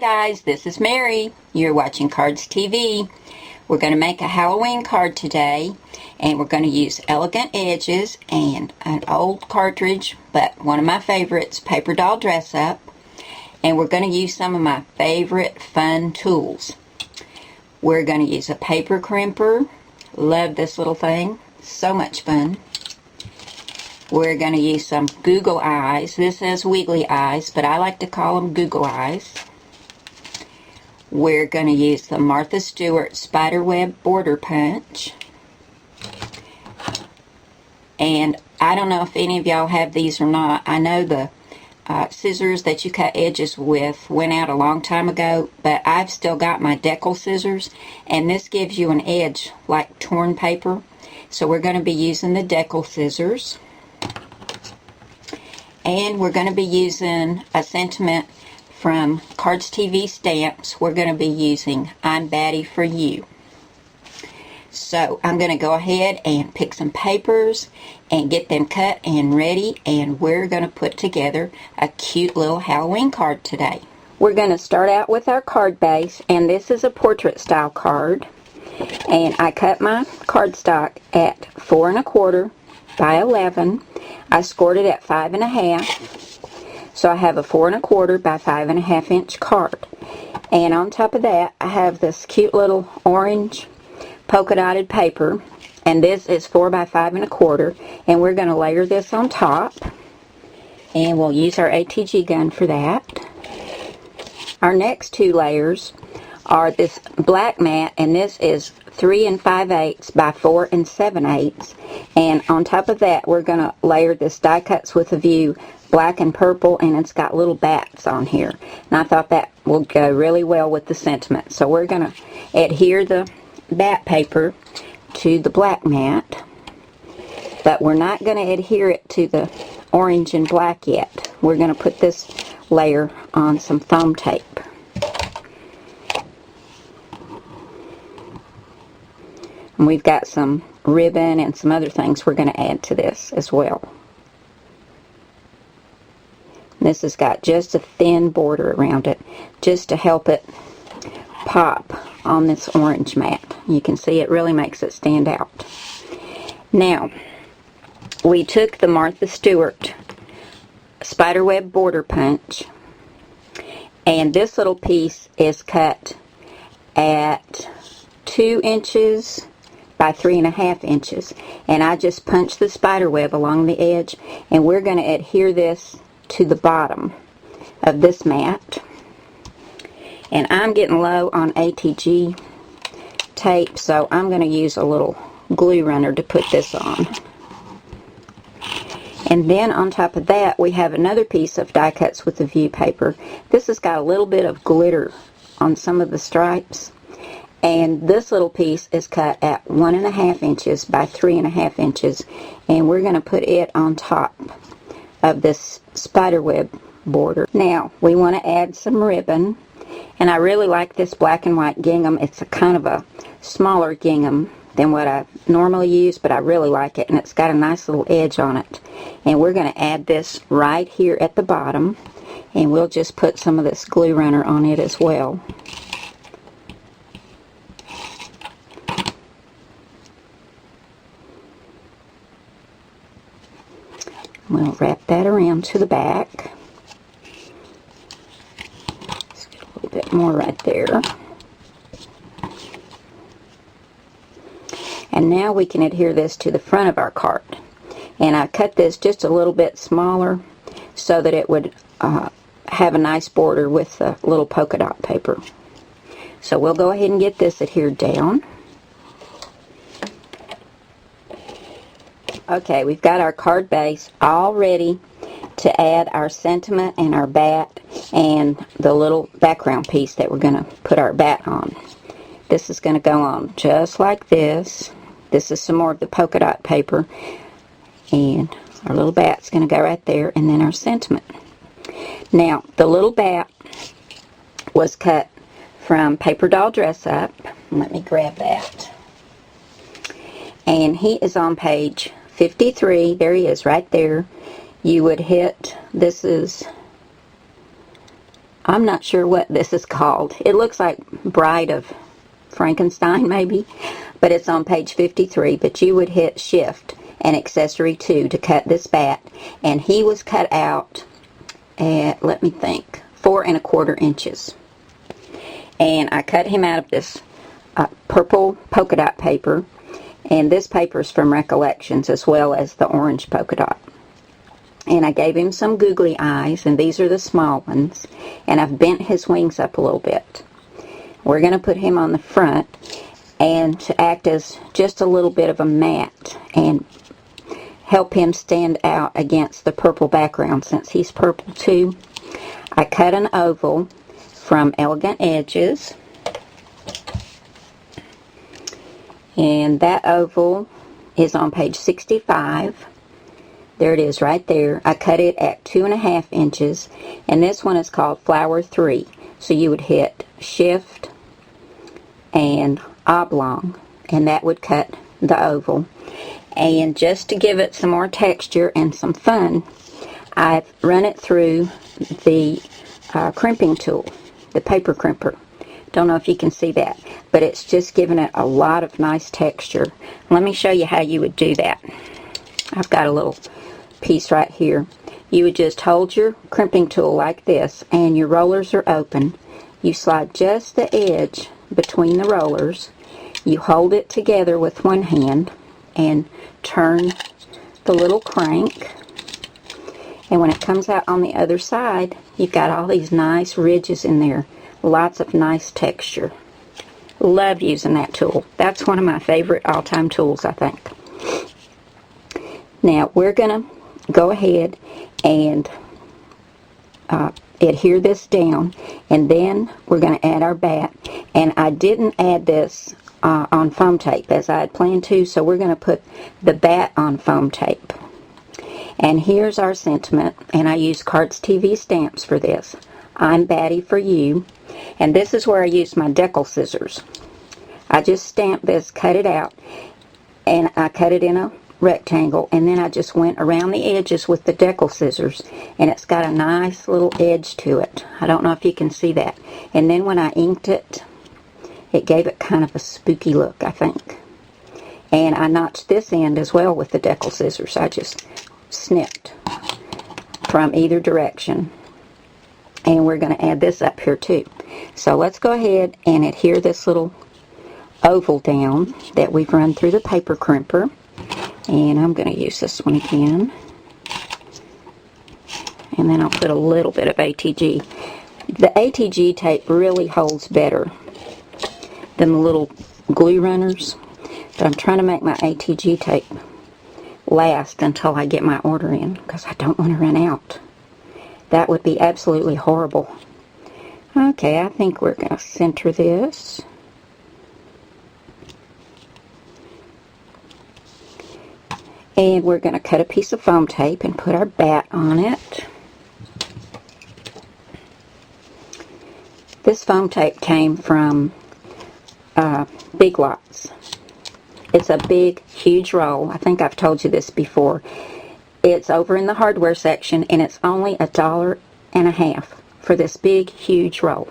guys, this is Mary. You're watching Cardz TV. We're going to make a Halloween card today, and we're going to use elegant edges and an old cartridge, but one of my favorites, paper doll dress up. And we're going to use some of my favorite fun tools. We're going to use a paper crimper. Love this little thing. So much fun. We're going to use some Google eyes. This says wiggly eyes, but I like to call them Google eyes. We're going to use the Martha Stewart Spiderweb Border Punch. And I don't know if any of y'all have these or not. I know the scissors that you cut edges with went out a long time ago, but I've still got my decal scissors, and this gives you an edge like torn paper. So we're going to be using the decal scissors. And we're going to be using a sentiment from Cardz TV Stamps. We're going to be using I'm Batty For You. So I'm going to go ahead and pick some papers and get them cut and ready, and we're going to put together a cute little Halloween card today. We're going to start out with our card base, and this is a portrait style card. And I cut my cardstock at 4 1/4 by 11. I scored it at 5 1/2. So I have a 4 1/4 by 5 1/2 inch card. And on top of that, I have this cute little orange polka dotted paper, and this is 4 by 5 1/4, and we're going to layer this on top, and we'll use our ATG gun for that. Our next two layers are this black mat, and this is 3 5/8 by 4 7/8, and on top of that we're going to layer this Die Cuts with a View black and purple, and it's got little bats on here, and I thought that will go really well with the sentiment. So we're going to adhere the bat paper to the black mat, but we're not going to adhere it to the orange and black yet. We're going to put this layer on some foam tape. And we've got some ribbon and some other things we're going to add to this as well. This has got just a thin border around it, just to help it pop on this orange mat. You can see it really makes it stand out. Now, we took the Martha Stewart Spiderweb Border Punch, and this little piece is cut at 2 inches by 3 1/2 inches, and I just punched the spider web along the edge, and we're going to adhere this to the bottom of this mat. And I'm getting low on ATG tape, so I'm going to use a little glue runner to put this on. And then on top of that, we have another piece of Die Cuts with a View paper. This has got a little bit of glitter on some of the stripes. And this little piece is cut at 1 1/2 inches by 3 1/2 inches. And we're going to put it on top of this spiderweb border. Now, we want to add some ribbon. And I really like this black and white gingham. It's a kind of a smaller gingham than what I normally use, but I really like it, and it's got a nice little edge on it. And we're going to add this right here at the bottom, and we'll just put some of this glue runner on it as well. We'll wrap that around to the back. Bit more right there. And now we can adhere this to the front of our card. And I cut this just a little bit smaller so that it would have a nice border with the little polka dot paper. So we'll go ahead and get this adhered down. Okay, we've got our card base all ready to add our sentiment and our bat and the little background piece that we're going to put our bat on. This is going to go on just like this. This is some more of the polka dot paper, and our little bat's going to go right there, and then our sentiment. Now, the little bat was cut from Paper Doll Dress Up. Let me grab that. And he is on page 53. There he is right there. You would hit, this is I'm not sure what this is called. It looks like Bride of Frankenstein maybe, but it's on page 53. But you would hit Shift and Accessory 2 to cut this bat, and he was cut out at, let me think, 4 1/4 inches. And I cut him out of this purple polka dot paper, and this paper is from Recollections as well as the orange polka dot. And I gave him some googly eyes, and these are the small ones, and I've bent his wings up a little bit. We're going to put him on the front and to act as just a little bit of a mat and help him stand out against the purple background since he's purple too. I cut an oval from Elegant Edges, and that oval is on page 65. There it is right there. I cut it at 2 1/2 inches, and this one is called Flower 3. So you would hit Shift and Oblong, and that would cut the oval. And just to give it some more texture and some fun, I've run it through the crimping tool, the paper crimper. Don't know if you can see that, but it's just giving it a lot of nice texture. Let me show you how you would do that. I've got a little piece right here. You would just hold your crimping tool like this, and your rollers are open. You slide just the edge between the rollers. You hold it together with one hand and turn the little crank, and when it comes out on the other side, you've got all these nice ridges in there. Lots of nice texture. Love using that tool. That's one of my favorite all-time tools, I think. Now we're going to go ahead and adhere this down, and then we're going to add our bat. And I didn't add this on foam tape as I had planned to, so we're going to put the bat on foam tape. And here's our sentiment, and I use Cardz TV stamps for this. I'm Batty For You, and this is where I use my decal scissors. I just stamped this, cut it out, and I cut it in a rectangle, and then I just went around the edges with the decal scissors, and it's got a nice little edge to it. I don't know if you can see that. And then when I inked it, it gave it kind of a spooky look, I think. And I notched this end as well with the decal scissors. I just snipped from either direction. And we're going to add this up here too. So let's go ahead and adhere this little oval down that we've run through the paper crimper. And I'm going to use this one again. And then I'll put a little bit of ATG. The ATG tape really holds better than the little glue runners. But I'm trying to make my ATG tape last until I get my order in, because I don't want to run out. That would be absolutely horrible. Okay, I think we're going to center this. And we're going to cut a piece of foam tape and put our bat on it. This foam tape came from Big Lots. It's a big, huge roll. I think I've told you this before. It's over in the hardware section, and it's only $1.50 for this big, huge roll.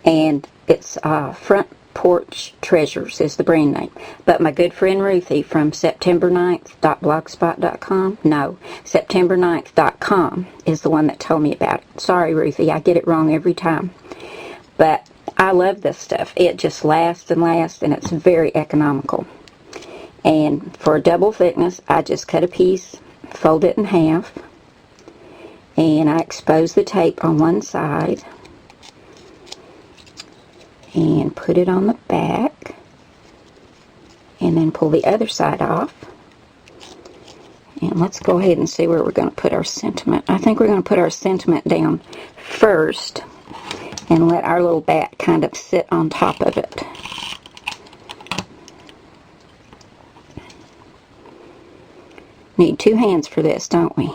And it's Front Porch Treasures is the brand name. But my good friend Ruthie from September9th.blogspot.com, no, September9th.com is the one that told me about it. Sorry, Ruthie, I get it wrong every time. But I love this stuff. It just lasts and lasts, and it's very economical. And for a double thickness, I just cut a piece, fold it in half, and I expose the tape on one side and put it on the back, and then pull the other side off. And let's go ahead and see where we're going to put our sentiment. I think we're going to put our sentiment down first and let our little bat kind of sit on top of it. Need two hands for this, don't we?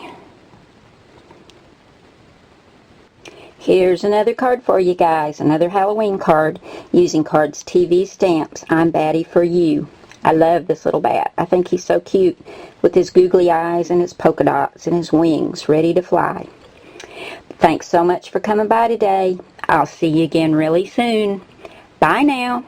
Here's another card for you guys, another Halloween card using Cardz TV stamps. I'm Batty For You. I love this little bat. I think he's so cute with his googly eyes and his polka dots and his wings ready to fly. Thanks so much for coming by today. I'll see you again really soon. Bye now.